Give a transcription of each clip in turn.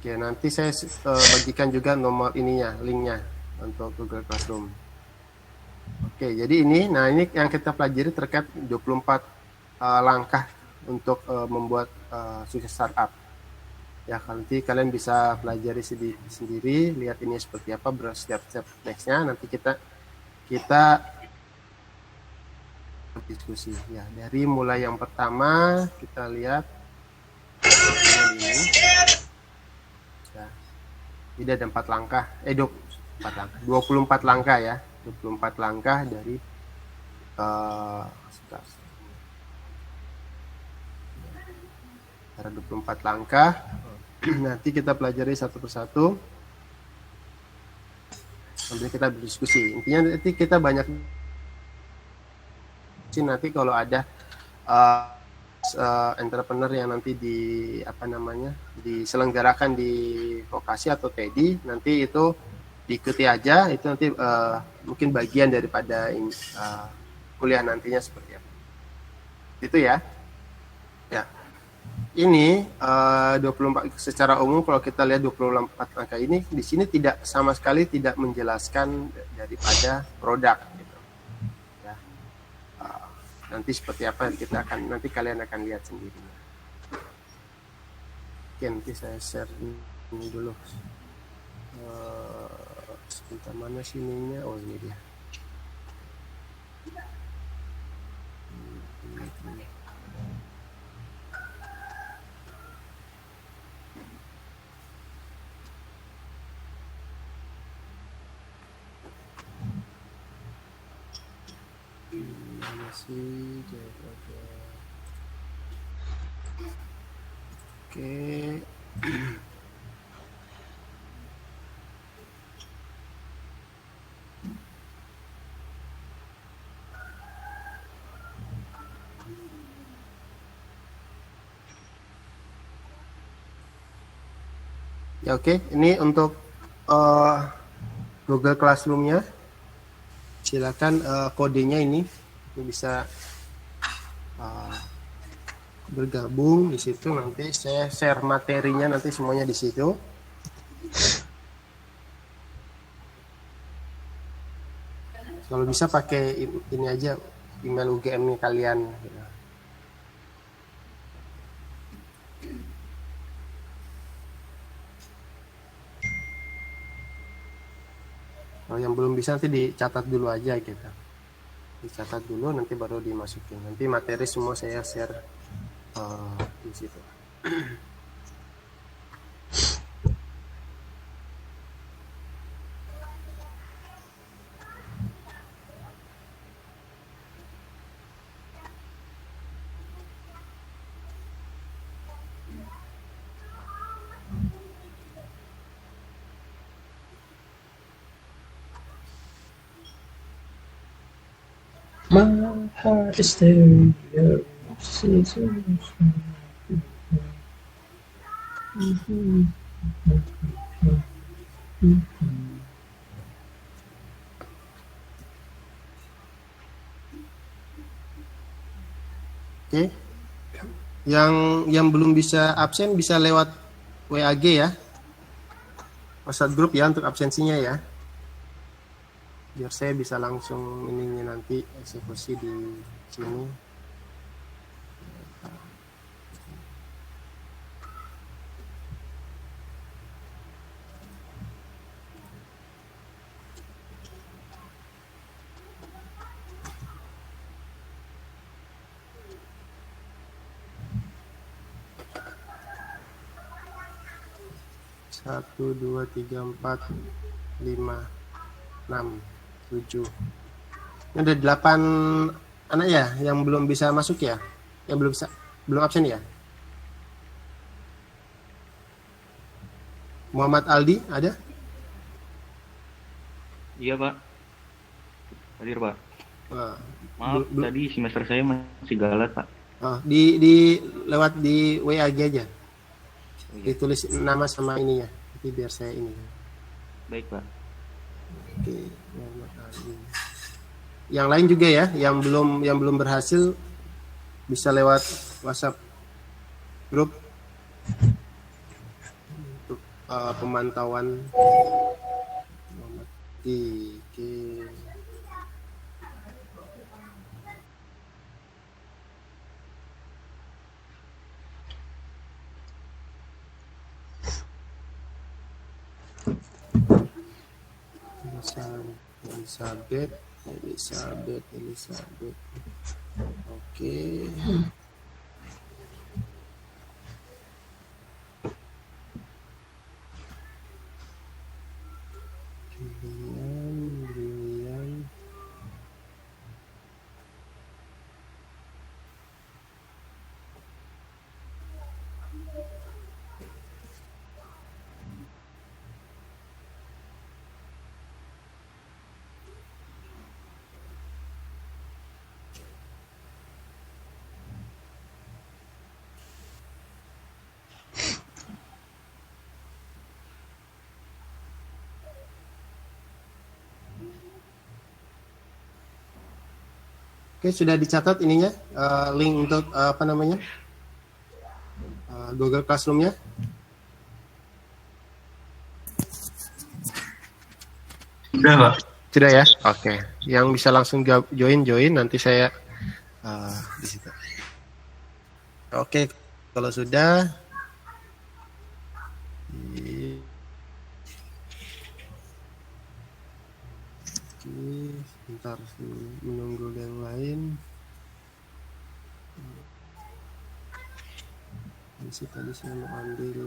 Oke, nanti saya bagikan juga nomor ininya, linknya untuk Google Classroom. Oke, jadi ini yang kita pelajari terkait 24 langkah untuk membuat sukses startup. Ya, nanti kalian bisa pelajari sendiri, lihat ini seperti apa, step-step nextnya. Nanti kita diskusi. Ya, dari mulai yang pertama kita lihat ini. Ya, ini ada 4 langkah. 24 langkah ya. 24 langkah dari ada 24 langkah. Nanti kita pelajari satu persatu sambil kita berdiskusi. Intinya nanti kita banyak nanti kalau ada entrepreneur yang nanti diselenggarakan di vokasi atau TEDi, nanti itu diikuti aja, itu nanti mungkin bagian daripada kuliah nantinya seperti apa. Itu ya. Ya. Ini 24 secara umum kalau kita lihat 24 angka ini di sini sama sekali tidak menjelaskan daripada produk gitu. Ya. Nanti seperti apa nanti kalian akan lihat sendiri. Oke, nanti saya share ini dulu. Sebentar, mana sininya? Oh, ini dia. Masih jaga. Oke. Ya, oke. Ini untuk Google Classroom-nya. Silakan kodenya ini bisa bergabung di situ. Nanti saya share materinya nanti semuanya di situ. Kalau bisa pakai ini aja, email UGM-nya kalian. Kalau yang belum bisa nanti dicatat dulu aja gitu. Dicatat dulu nanti baru dimasukin. Nanti materi semua saya share di situ. My heart is there. Oke. Yang belum bisa absen bisa lewat WAG ya. WhatsApp grup ya untuk absensinya ya. Biar saya bisa langsung ininya nanti eksekusi di sini. Satu, 2, 3, 4, 5, 6, 7. Ini ada 8 anak ya yang belum bisa masuk ya, yang belum absen ya. Muhammad Aldi ada? Iya Pak, hadir Pak. Maaf tadi semester saya masih galat Pak. Di lewat di WAG aja. Ditulis nama sama ininya, nanti biar saya ini. Baik Pak. Oke, yang lain juga ya, yang belum berhasil bisa lewat WhatsApp grup pemantauan Oke. Elizabeth. Oke. Julian. Oke, sudah dicatat ininya, link untuk apa namanya, Google Classroom-nya. Sudah, Pak. Sudah ya. Oke. Yang bisa langsung join. Nanti saya di situ. Oke, kalau sudah. Sebentar menunggu yang lain. Tadi saya mau ambil.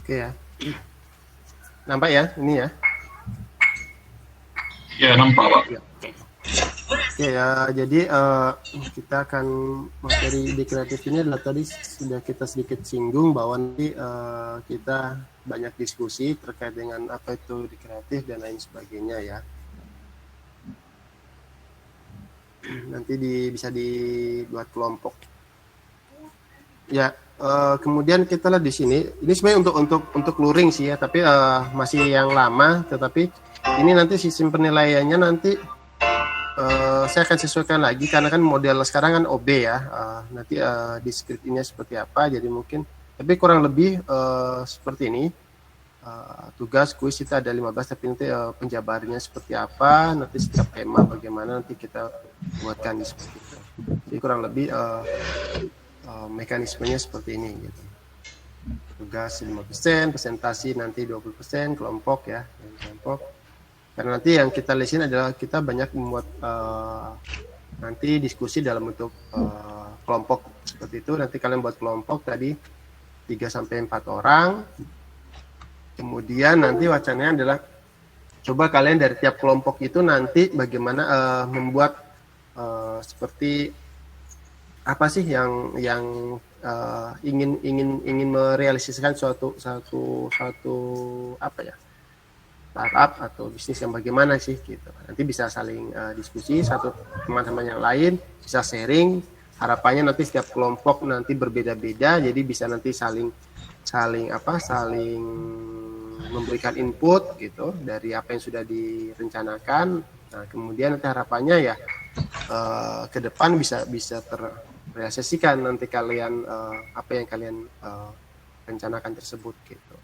Oke ya. Nampak ya ini ya? Ya, nampak, Pak. Ya. Oke ya, jadi kita akan materi di kreatif ini adalah tadi sudah kita sedikit singgung bahwa nanti kita banyak diskusi terkait dengan apa itu di kreatif dan lain sebagainya ya. Nanti bisa dibuat kelompok. Ya, kemudian kita lihat di sini. Ini sebenarnya untuk luring sih ya, tapi masih yang lama. Tetapi ini nanti sistem penilaiannya nanti saya akan sesuaikan lagi karena kan model sekarang kan OB ya. Nanti deskripsinya seperti apa. Jadi mungkin, tapi kurang lebih seperti ini. Tugas kuis kita ada 15, tapi nanti penjabarannya seperti apa. Nanti setiap tema bagaimana nanti kita buatkan seperti itu. Jadi kurang lebih mekanismenya seperti ini gitu. Tugas 5%, presentasi nanti 20%, kelompok ya, kelompok. Karena nanti yang kita lihat sini adalah kita banyak membuat nanti diskusi dalam bentuk kelompok seperti itu. Nanti kalian buat kelompok tadi 3-4 orang. Kemudian nanti wacananya adalah coba kalian dari tiap kelompok itu nanti bagaimana membuat seperti apa sih yang ingin merealisasikan suatu apa ya, startup atau bisnis yang bagaimana sih gitu. Nanti bisa saling diskusi satu teman-teman yang lain, bisa sharing. Harapannya nanti setiap kelompok nanti berbeda-beda, jadi bisa nanti saling memberikan input gitu dari apa yang sudah direncanakan. Nah, kemudian nanti harapannya ya ke depan bisa terrealisasikan nanti kalian apa yang kalian rencanakan tersebut gitu.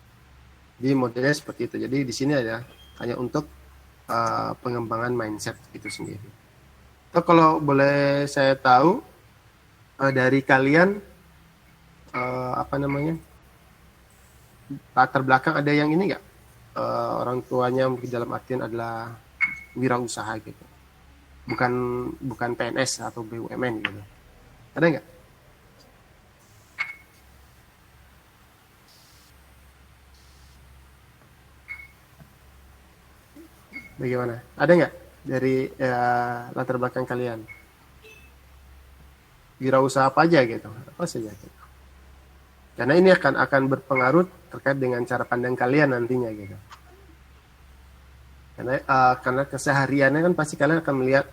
Jadi modelnya seperti itu. Jadi di sini ada hanya untuk pengembangan mindset itu sendiri. Atau kalau boleh saya tahu dari kalian apa namanya, latar belakang ada yang ini nggak, orang tuanya mungkin dalam artian adalah wirausaha gitu, bukan PNS atau BUMN gitu, ada nggak? Bagaimana? Ada nggak dari latar belakang kalian? Wirausaha apa aja gitu? Apa saja gitu? Karena ini akan berpengaruh terkait dengan cara pandang kalian nantinya gitu. Karena kesehariannya kan pasti kalian akan melihat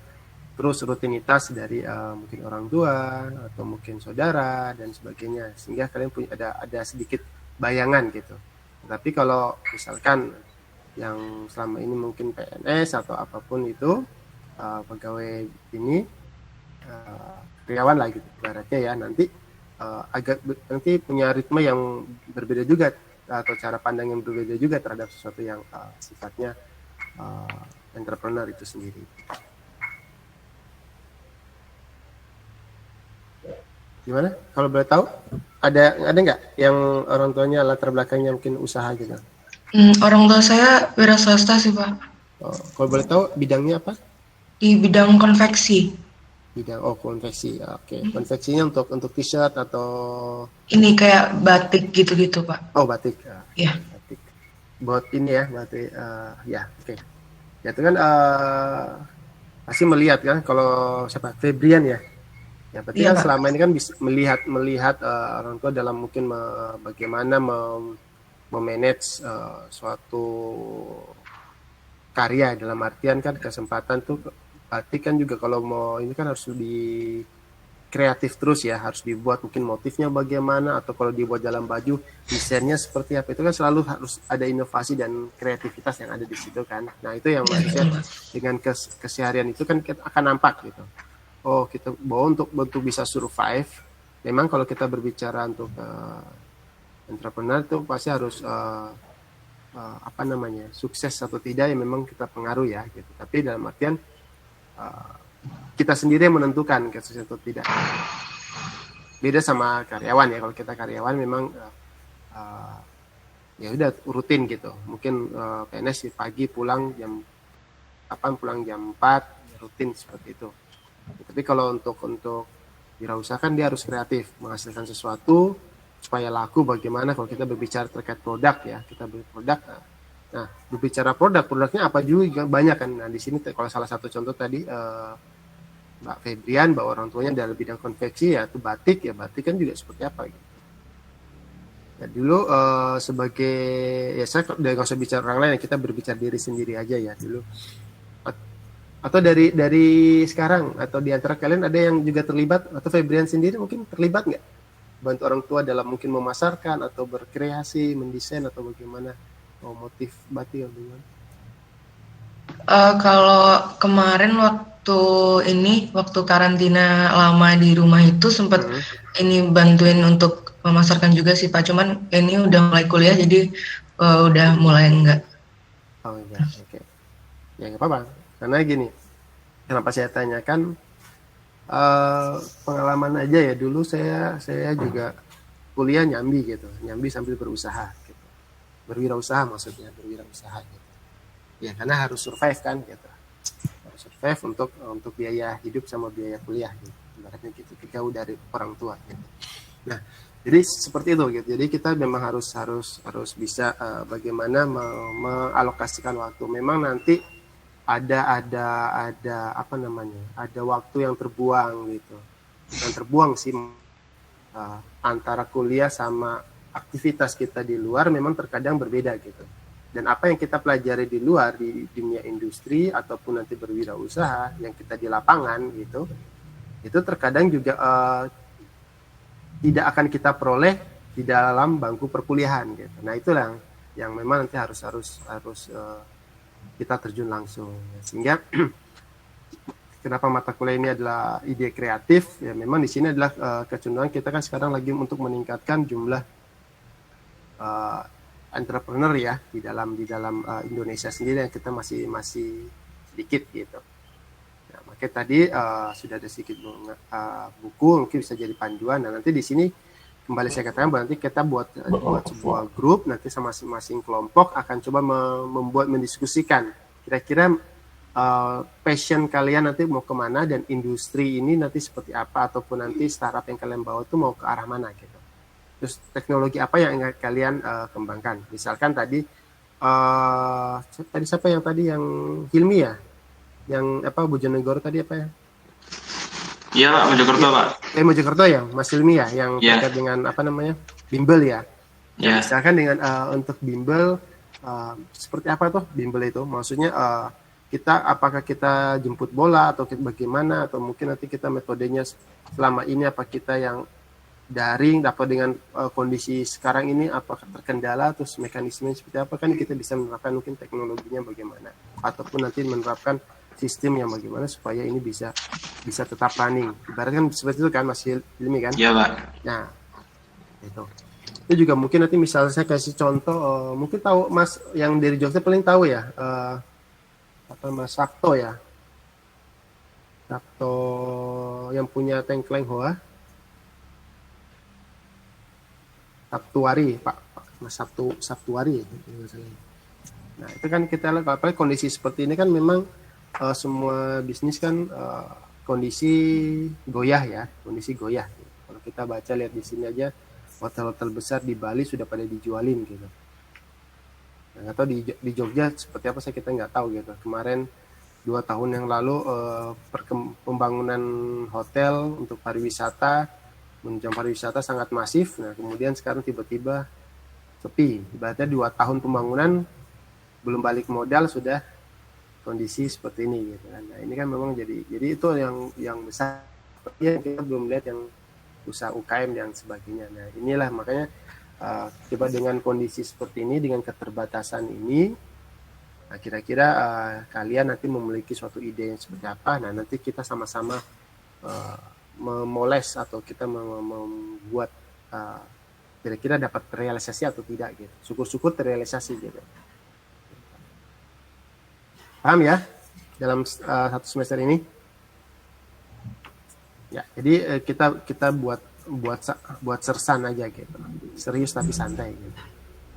terus rutinitas dari mungkin orang tua atau mungkin saudara dan sebagainya, sehingga kalian punya ada sedikit bayangan gitu. Tapi kalau misalkan yang selama ini mungkin PNS atau apapun itu pegawai ini karyawan lah gitu ibaratnya ya, nanti nanti punya ritme yang berbeda juga atau cara pandang yang berbeda juga terhadap sesuatu yang sifatnya entrepreneur itu sendiri. Gimana? Kalau boleh tahu, ada nggak yang orang tuanya latar belakangnya mungkin usaha gitu? Orang tua saya wira swasta sih Pak. Oh, kalau boleh tahu bidangnya apa? Di bidang konveksi. Konveksi. Oke. Konveksinya untuk t-shirt atau ini kayak batik gitu-gitu Pak. Oh, batik. Iya. Batik. Buat ini ya, batik. Ya, oke. Ya itu kan pasti melihat kan kalau siapa Febrian ya. Ya, berarti Iya, kan Pak. selama ini kan bisa melihat orang tua dalam mungkin bagaimana memanage suatu karya, dalam artian kan kesempatan tuh batik kan juga kalau mau ini kan harus lebih kreatif terus ya, harus dibuat mungkin motifnya bagaimana, atau kalau dibuat dalam baju desainnya seperti apa, itu kan selalu harus ada inovasi dan kreativitas yang ada di situ kan. Nah itu yang maksudnya dengan keseharian itu kan kita akan nampak gitu. Oh kita bahwa untuk bisa survive, memang kalau kita berbicara untuk entrepreneur itu pasti harus sukses atau tidak ya memang kita pengaruh ya gitu. Tapi dalam artian kita sendiri yang menentukan sukses atau tidak. Beda sama karyawan ya. Kalau kita karyawan memang ya udah rutin gitu. Mungkin PNS pagi pulang jam 8, pulang jam 4, rutin seperti itu. Tapi kalau untuk wirausaha kan dia harus kreatif, menghasilkan sesuatu supaya laku. Bagaimana kalau kita berbicara terkait produk ya, kita berproduk. Nah, berbicara produknya apa juga banyak kan. Nah, di sini kalau salah satu contoh tadi Mbak Febrian bahwa orang tuanya dalam bidang konveksi ya itu batik, ya batik kan juga seperti apa gitu. Ya dulu sebagai ya saya nggak usah bicara orang lain, kita berbicara diri sendiri aja ya dulu. Atau dari sekarang atau di antara kalian ada yang juga terlibat, atau Febrian sendiri mungkin terlibat nggak bantu orang tua dalam mungkin memasarkan atau berkreasi, mendesain atau bagaimana motif batik atau bagaimana? Kalau kemarin waktu karantina lama di rumah itu sempat ini bantuin untuk memasarkan juga sih Pak. Cuman ini udah mulai kuliah jadi udah mulai enggak. Oh iya, oke. Ya nggak apa-apa. Karena gini, kenapa saya tanyakan pengalaman aja ya. Dulu saya juga kuliah nyambi gitu, nyambi sambil berusaha gitu. Berwirausaha maksudnya, berwirausaha gitu. Ya karena harus survive kan gitu. Harus survive untuk biaya hidup sama biaya kuliah gitu. Ibaratnya gitu, jauh dari orang tua gitu. Nah, jadi seperti itu gitu. Jadi kita memang harus bisa bagaimana mengalokasikan waktu. Memang nanti ada waktu yang terbuang gitu. Yang terbuang sih antara kuliah sama aktivitas kita di luar memang terkadang berbeda gitu. Dan apa yang kita pelajari di luar di dunia industri ataupun nanti berwirausaha yang kita di lapangan gitu, itu terkadang juga tidak akan kita peroleh di dalam bangku perkuliahan gitu. Nah itulah yang memang nanti harus kita terjun langsung. Sehingga kenapa mata kuliah ini adalah ide kreatif ya, memang di sini adalah kecenderungan kita kan sekarang lagi untuk meningkatkan jumlah entrepreneur ya di dalam Indonesia sendiri yang kita masih sedikit gitu. Nah, makanya tadi sudah ada sedikit buku mungkin bisa jadi panduan. Nah nanti di sini kembali saya katakan bahwa nanti kita buat sebuah grup, nanti sama masing-masing kelompok akan coba mendiskusikan kira-kira passion kalian nanti mau kemana, dan industri ini nanti seperti apa, ataupun nanti startup yang kalian bawa itu mau ke arah mana gitu. Terus teknologi apa yang ingin kalian kembangkan. Misalkan tadi Tadi siapa yang Hilmi ya? Yang apa Bojonegoro tadi apa ya? Iya Pak, Mojokerto Pak. Mojokerto ya, Mas Hilmi ya, yang Iya. terkait dengan apa namanya bimbel ya. Iya. Misalkan dengan untuk bimbel seperti apa tuh bimbel itu? Maksudnya apakah kita jemput bola atau bagaimana, atau mungkin nanti kita metodenya selama ini apa kita yang daring, atau dengan kondisi sekarang ini apakah terkendala, terus mekanisme seperti apa, kan kita bisa menerapkan mungkin teknologinya bagaimana, ataupun nanti menerapkan sistem yang bagaimana supaya ini bisa tetap running. Ibaratnya kan seperti itu kan Mas Hilmi kan? Iya Pak. Nah, itu juga mungkin nanti misalnya saya kasih contoh, mungkin tahu Mas yang dari Jogja paling tahu ya, apa Mas Sabto ya, Sabto yang punya tengkleng Hoa, Sabtuari, Pak Mas Sabtuari. Nah itu kan kita lihat apalagi kondisi seperti ini kan memang semua bisnis kan kondisi goyah ya, kondisi goyah. Kalau kita baca lihat di sini aja hotel-hotel besar di Bali sudah pada dijualin gitu. Nggak tahu di Jogja seperti apa, kita nggak tahu gitu. Kemarin 2 tahun yang lalu pembangunan hotel untuk pariwisata, menunjang pariwisata sangat masif. Nah kemudian sekarang tiba-tiba sepi. Ibaratnya 2 tahun pembangunan belum balik modal sudah kondisi seperti ini gitu kan. Nah ini kan memang jadi itu yang besar ya, kita belum lihat yang usaha UKM dan sebagainya. Nah inilah makanya coba dengan kondisi seperti ini, dengan keterbatasan ini, nah kira-kira kalian nanti memiliki suatu ide yang seperti apa. Nah nanti kita sama-sama memoles atau kita membuat kira-kira dapat terrealisasi atau tidak gitu. Syukur-syukur terrealisasi gitu. Paham ya dalam satu semester ini? Ya, jadi kita buat sersan aja gitu, serius tapi santai gitu.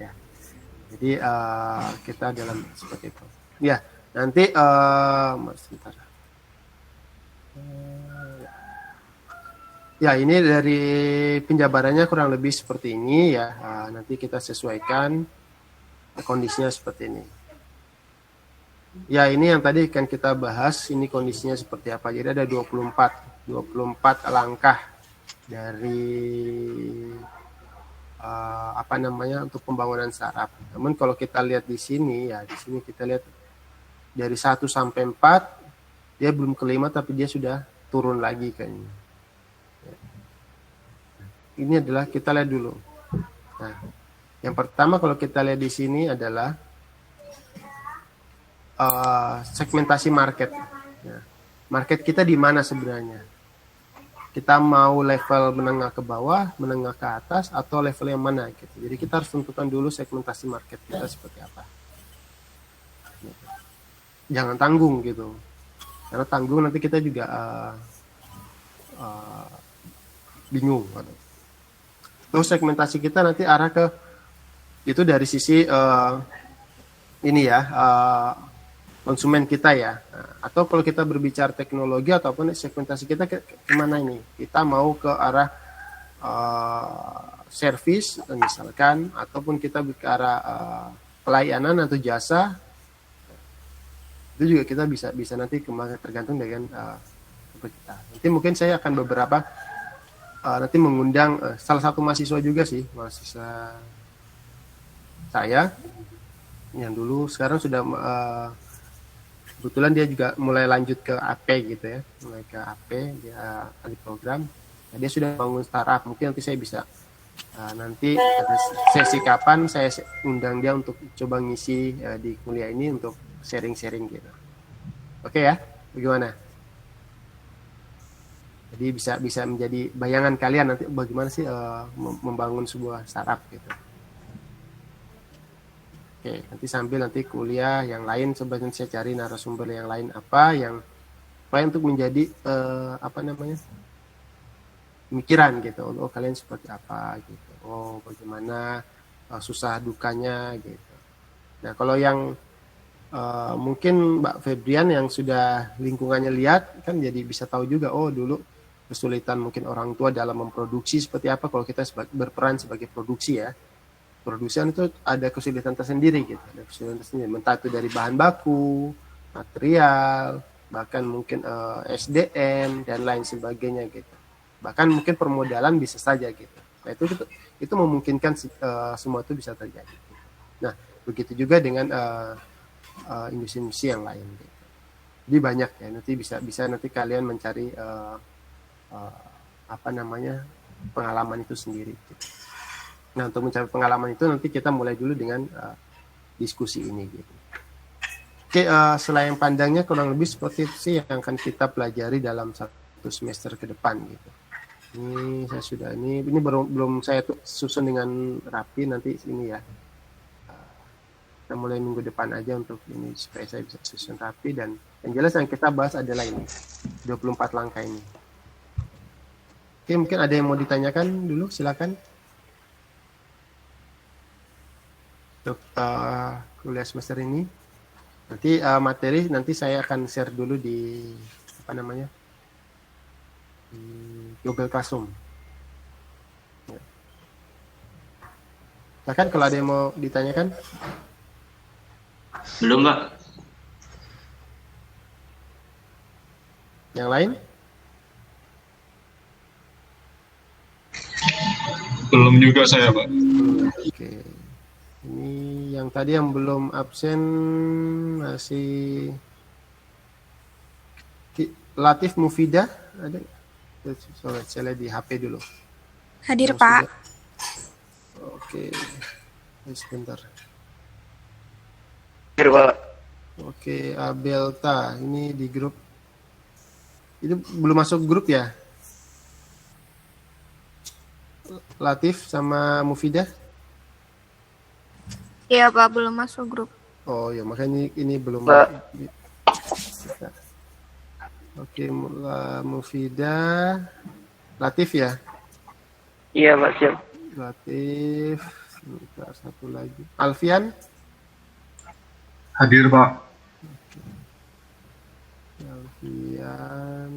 Ya, jadi kita dalam seperti itu. Ya, nanti sebentar. Ya, ini dari penjabarannya kurang lebih seperti ini ya. Nanti kita sesuaikan kondisinya seperti ini. Ya, ini yang tadi kan kita bahas, ini kondisinya seperti apa. Jadi ada 24 langkah dari untuk pembangunan startup. Namun kalau kita lihat di sini ya, di sini kita lihat dari 1 sampai 4 dia belum ke 5 tapi dia sudah turun lagi kayaknya. Ini adalah kita lihat dulu. Nah, yang pertama kalau kita lihat di sini adalah segmentasi market. Ya. Market kita di mana sebenarnya? Kita mau level menengah ke bawah, menengah ke atas, atau level yang mana gitu. Jadi kita harus tentukan dulu segmentasi market kita seperti apa. Jangan tanggung gitu. Karena tanggung nanti kita juga bingung. Terus segmentasi kita nanti arah ke itu dari sisi ini ya, konsumen kita ya. Nah, atau kalau kita berbicara teknologi ataupun segmentasi kita kemana ini? Kita mau ke arah service misalkan, ataupun kita ke arah pelayanan atau jasa. Itu juga kita bisa nanti tergantung dengan kita. Nanti mungkin saya akan beberapa nanti mengundang salah satu mahasiswa juga sih, mahasiswa saya yang dulu sekarang sudah kebetulan dia juga mulai lanjut ke AP gitu ya, mulai ke AP, dia ahli program. Nah, dia sudah bangun startup. Mungkin nanti saya bisa nanti ada sesi kapan saya undang dia untuk coba ngisi di kuliah ini untuk sharing-sharing gitu. Oke ya, bagaimana? Jadi bisa menjadi bayangan kalian nanti bagaimana sih membangun sebuah startup gitu. Oke, nanti sambil nanti kuliah yang lain sebenarnya saya cari narasumber yang lain apa yang untuk menjadi pemikiran gitu. Oh kalian seperti apa gitu. Oh bagaimana susah dukanya gitu. Nah kalau yang mungkin Mbak Febrian yang sudah lingkungannya lihat kan jadi bisa tahu juga, oh dulu kesulitan mungkin orang tua dalam memproduksi seperti apa kalau kita berperan sebagai produksi ya. produsen itu ada kesulitan tersendiri gitu, ada kesulitan tersendiri, entah itu dari bahan baku, material, bahkan mungkin SDM dan lain sebagainya gitu. Bahkan mungkin permodalan bisa saja gitu. Nah itu memungkinkan semua itu bisa terjadi. Nah begitu juga dengan industri-industri yang lain gitu. Jadi banyak ya, nanti bisa nanti kalian mencari pengalaman itu sendiri gitu. Nah untuk mencari pengalaman itu nanti kita mulai dulu dengan diskusi ini gitu. Oke, selain pandangnya kurang lebih seperti itu sih yang akan kita pelajari dalam 1 semester ke depan gitu. Ini saya sudah ini belum saya susun dengan rapi nanti ini ya. Kita mulai minggu depan aja untuk ini supaya saya bisa susun rapi, dan yang jelas yang kita bahas adalah ini 24 langkah ini. Oke, mungkin ada yang mau ditanyakan dulu, silakan. Untuk kuliah semester ini nanti materi nanti saya akan share dulu di di Google Classroom. Silakan kalau ada yang mau ditanyakan. Belum, Pak. Yang lain? Belum juga saya, Pak. Oke. Ini yang tadi yang belum absen masih Latif Mufidah ada? Saya lihat di HP dulu. Hadir, Pak. Oke. Sebentar. Hadir, Pak. Oke, Abelta ini di grup. Itu belum masuk grup ya? Latif sama Mufidah? Iya, Pak, belum masuk grup. Oh ya, makanya ini belum. Pak. Oke, Mufidah, Latif ya? Iya, Pak, siap. Latif, sebentar, satu lagi. Alfian? Hadir, Pak. Alfian.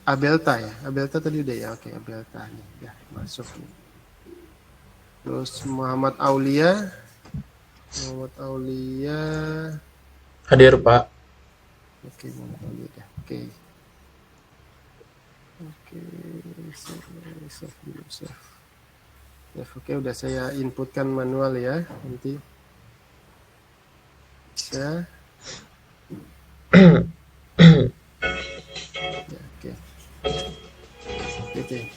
Abelta ya? Abelta tadi udah ya? Oke, Abelta nih, ya masuk nih. Terus Muhammad Aulia. Hadir, Pak. Oke, Muhammad Aulia dah. Oke. Save. Oke, udah saya inputkan manual ya, nanti bisa. Ya, oke.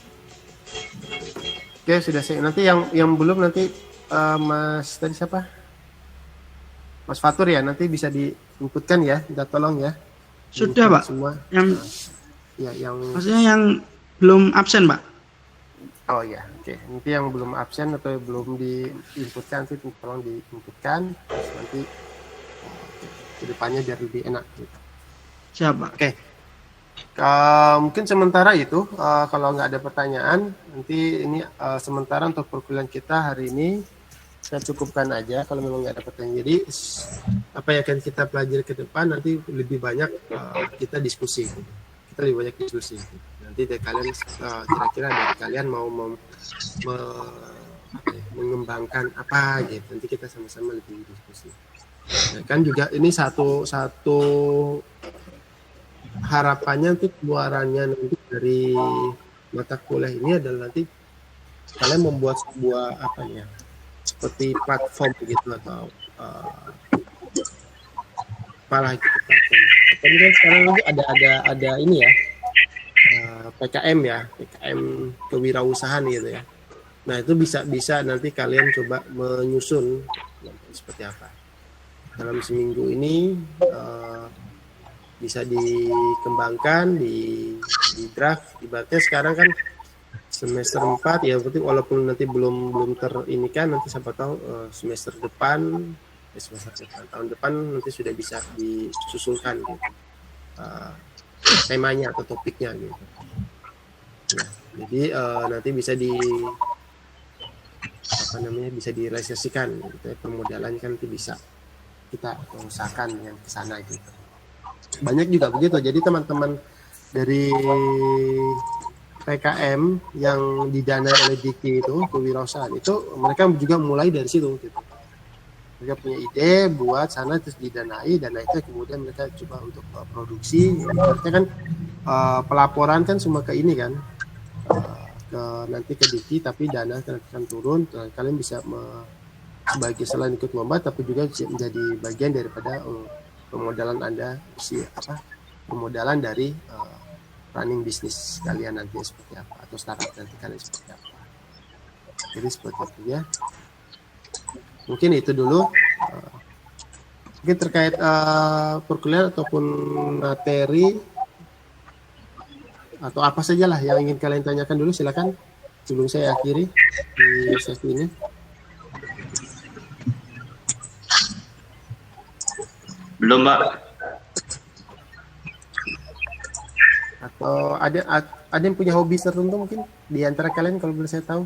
Oke, sudah saya. Nanti yang belum nanti Mas tadi siapa? Mas Fatur ya, nanti bisa diinputkan ya, minta tolong ya. Sudah, Pak. Semua. Maksudnya yang belum absen, Pak. Oh ya, oke. Nanti yang belum absen atau belum diinputkan nanti tolong diinputkan, nanti kedepannya biar lebih enak. Gitu. Siap, Pak. Oke. Mungkin sementara itu, kalau nggak ada pertanyaan, nanti ini sementara untuk perkuliahan kita hari ini saya cukupkan aja. Kalau memang nggak ada pertanyaan, jadi apa yang akan kita pelajari ke depan nanti lebih banyak kita diskusi. Kita lebih banyak diskusi. Nanti dari kalian kira-kira dari kalian mau mengembangkan apa gitu. Nanti kita sama-sama lebih diskusi. Ya, kan juga ini satu harapannya untuk keluarannya nanti dari mata kuliah ini adalah nanti kalian membuat sebuah seperti platform gitu atau apalah gitu platform. Tapi kan sekarang lagi ada ini ya, PKM kewirausahaan gitu ya. Nah itu bisa nanti kalian coba menyusun seperti apa dalam seminggu ini. Bisa dikembangkan di draft. Ibaratnya sekarang kan semester 4 ya, berarti walaupun nanti belum terinikan, nanti siapa tahu semester depan tahun depan nanti sudah bisa disusulkan gitu. Temanya atau topiknya gitu. Nah, jadi nanti bisa bisa direalisasikan gitu. Permodalannya kan nanti bisa kita usahakan yang ke sana gitu. Banyak juga begitu. Jadi teman-teman dari PKM yang didanai oleh Diki itu, kewirausahaan itu, mereka juga mulai dari situ gitu. Mereka punya ide buat sana terus didanai, dana itu kemudian mereka coba untuk produksi. Berarti kan pelaporan kan semua ke ini kan, nanti ke Diki, tapi dana akan turun. Kalian bisa sebagai selain ikut lomba, tapi juga menjadi bagian daripada pemodalan Anda, pemodalan dari running bisnis kalian nanti seperti apa, atau startup nanti kalian seperti apa. Jadi seperti itu ya. Mungkin itu dulu. Mungkin terkait perkuliahan ataupun materi atau apa sajalah yang ingin kalian tanyakan dulu, silakan sebelum saya akhiri di sesi ini. Belum, Pak. Atau ada yang punya hobi tertentu mungkin di antara kalian, kalau boleh saya tahu?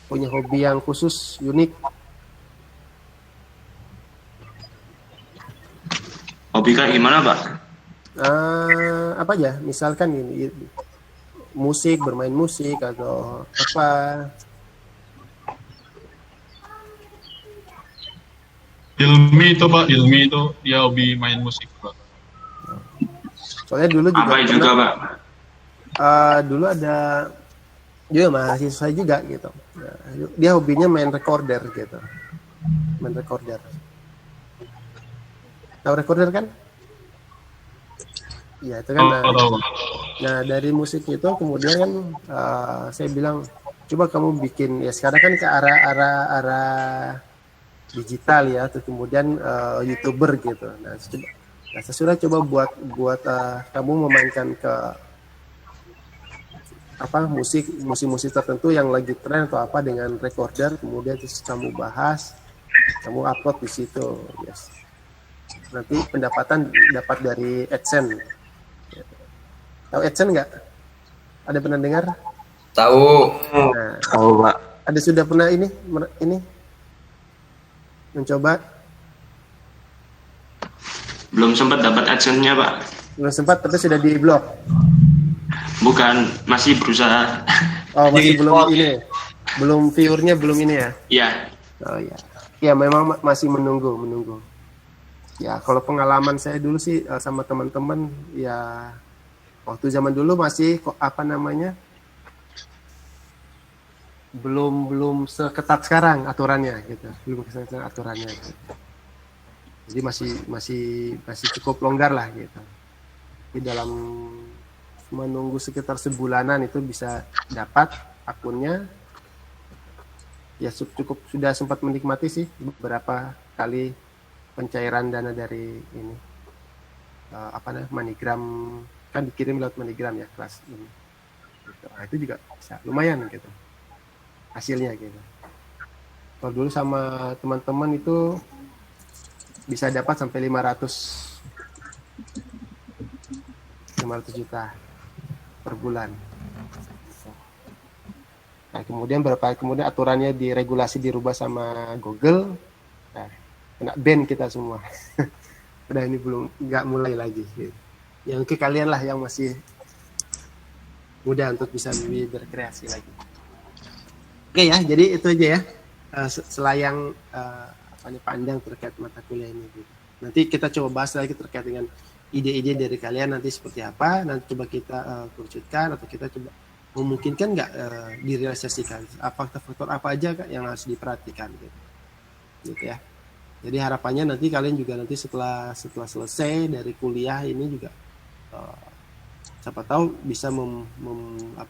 Punya hobi yang khusus, unik? Hobi kayak gimana, Pak? Apa aja? Misalkan ini musik, bermain musik atau apa? Ilmi itu Pak, Ilmi itu dia hobi main musik Pak. Soalnya dulu juga Pak. Dulu ada juga mahasiswa juga gitu. Dia hobinya main recorder gitu. Main recorder. Tahu recorder kan? Iya, itu kan. Nah, dari musik itu kemudian kan saya bilang coba kamu bikin, ya sekarang kan ke arah digital ya, terus kemudian YouTuber gitu. Nah, saya sudah coba buat kamu memainkan ke musik tertentu yang lagi tren atau apa dengan recorder, kemudian terus kamu bahas, kamu upload di situ, yes. Nanti pendapatan dapat dari AdSense. Tahu AdSense nggak? Ada pernah dengar? Tahu. Nah, Tahu, Pak. ada sudah pernah ini mencoba? Belum sempat dapat AdSense-nya, Pak. Belum sempat, tapi sudah di blok. Bukan, masih berusaha. Oh, masih belum ini. Belum viewernya belum ini ya? Iya. Oh ya. Ya memang masih menunggu. Ya, kalau pengalaman saya dulu sih sama teman-teman ya, waktu zaman dulu masih belum seketat sekarang aturannya gitu. Belum seketat aturannya gitu. Jadi masih cukup longgar lah gitu. Di dalam menunggu sekitar sebulanan itu bisa dapat akunnya. Ya cukup sudah sempat menikmati sih beberapa kali pencairan dana dari ini MoneyGram, kan dikirim lewat MoneyGram ya kelas ini. Gitu. Nah, itu juga bisa lumayan gitu hasilnya gitu. Kalau dulu sama teman-teman itu bisa dapat sampai 500 juta per bulan. Nah, kemudian aturannya diregulasi dirubah sama Google. Nah, kena ban kita semua. Udah ini nggak mulai lagi. Gitu. Yang ke kalian lah yang masih muda untuk bisa berkreasi lagi. Oke ya, jadi itu aja ya. Selayang pandang terkait mata kuliah ini. Gitu. Nanti kita coba bahas lagi terkait dengan ide-ide dari kalian nanti seperti apa. Nanti coba kita kerucutkan atau kita coba memungkinkan nggak direalisasikan. Faktor-faktor apa aja Kak, yang harus diperhatikan gitu ya. Jadi harapannya nanti kalian juga nanti setelah selesai dari kuliah ini juga siapa tahu bisa membuat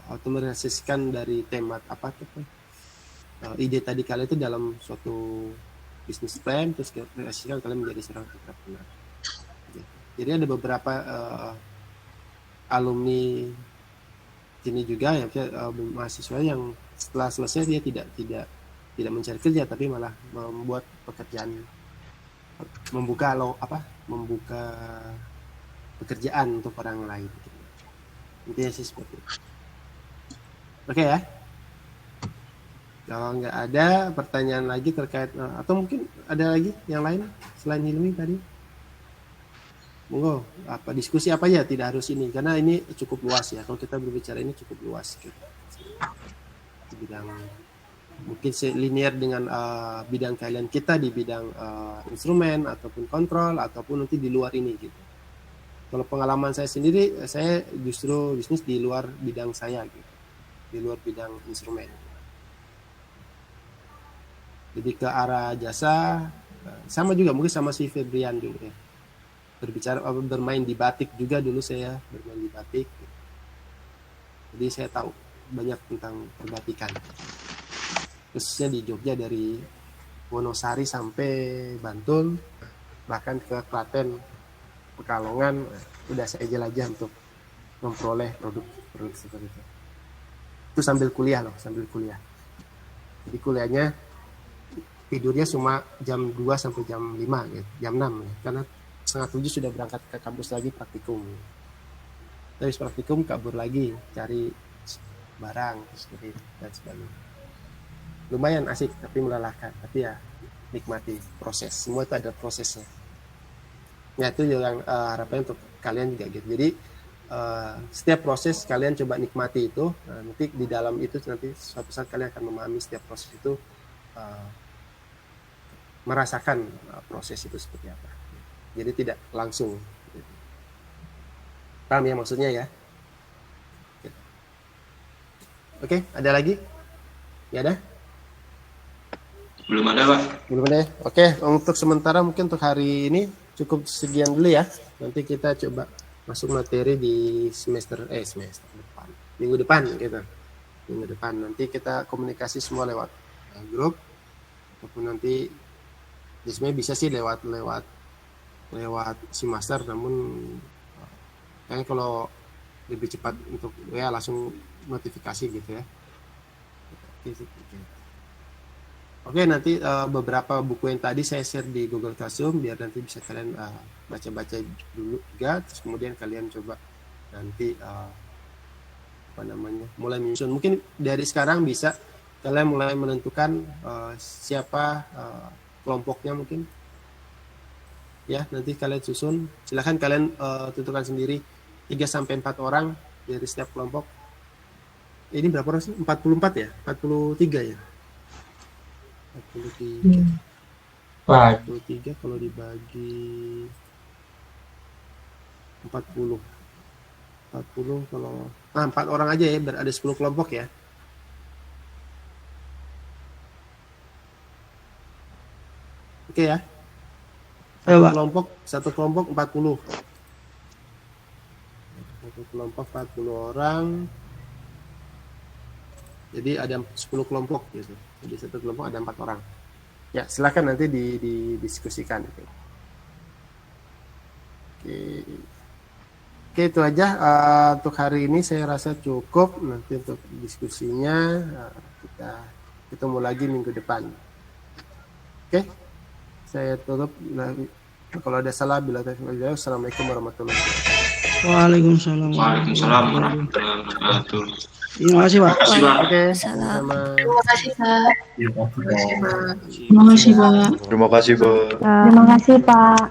atau merealisasikan dari tema ide tadi kalian itu dalam suatu bisnis plan, terus realisasikan kalian menjadi seorang entrepreneur. Jadi ada beberapa alumni sini juga ya, mahasiswa yang setelah selesai dia tidak mencari kerja, tapi malah membuat pekerjaan, membuka pekerjaan untuk orang lain. Intinya sih seperti itu. Oke ya. Kalau nggak ada pertanyaan lagi terkait atau mungkin ada lagi yang lain selain Hilmi tadi? monggo apa diskusi apa ya, tidak harus ini karena ini cukup luas ya. Kalau kita berbicara ini cukup luas gitu. Di bidang mungkin linear dengan bidang kalian kita di bidang instrumen ataupun kontrol ataupun nanti di luar ini gitu. Kalau pengalaman saya sendiri, saya justru bisnis di luar bidang saya gitu, di luar bidang instrumen. Jadi ke arah jasa sama juga mungkin sama si Febrian dulu ya. Bermain di batik juga dulu saya bermain di batik. Jadi saya tahu banyak tentang perbatikan. Khususnya di Jogja dari Wonosari sampai Bantul, bahkan ke Klaten, Pekalongan, udah saya jelajah untuk memperoleh produk seperti itu. Itu sambil kuliah loh, sambil kuliah. Jadi kuliahnya tidurnya cuma jam 2 sampai jam 5 gitu, jam 6 ya. Karena 6:30 sudah berangkat ke kampus lagi praktikum. Terus praktikum kabur lagi cari barang seperti itu dan sebagainya. Lumayan asik tapi melelahkan, tapi ya nikmati proses. Semua itu ada prosesnya. Ya itu yang harapannya untuk kalian juga gitu. Jadi setiap proses kalian coba nikmati itu. Nanti di dalam itu nanti suatu saat kalian akan memahami setiap proses itu, merasakan proses itu seperti apa. Jadi tidak langsung. Paham ya maksudnya ya? Oke, ada lagi? Ya ada? Belum ada, Pak. Belum ada. Oke, untuk sementara mungkin untuk hari ini cukup sekian dulu ya. Nanti kita coba masuk materi di semester depan. Minggu depan gitu. Minggu depan nanti kita komunikasi semua lewat grup ataupun nanti sebenarnya bisa sih lewat si master, namun kayaknya kalau lebih cepat untuk ya langsung notifikasi gitu ya. Oke, nanti beberapa buku yang tadi saya share di Google Classroom biar nanti bisa kalian baca-baca dulu juga, terus kemudian kalian coba nanti mulai menyusun. Mungkin dari sekarang bisa kalian mulai menentukan siapa kelompoknya mungkin. Ya, nanti kalian susun. Silakan kalian tentukan sendiri 3-4 orang dari setiap kelompok. Ini berapa orang sih? 44 ya? 43 ya? 43 kalau dibagi 40 kalau 4 orang aja ya, berada 10 kelompok ya. Oke ya. Satu kelompok 40. Satu kelompok 40 orang. Jadi ada 10 kelompok gitu. Jadi satu kelompok ada 4 orang. Ya, silakan nanti didiskusikan. Oke, itu aja untuk hari ini saya rasa cukup. Nanti untuk diskusinya kita ketemu lagi minggu depan. Oke. Saya tutup. Kalau ada salah, assalamualaikum warahmatullahi wabarakatuh. Waalaikumsalam. Waalaikumsalam warahmatullahi wabarakatuh. Terima kasih, Pak. Oke, Salam. Terima kasih, Pak. Terima Terima kasih, Pak. Terima kasih, Pak. Terima kasih, Pak.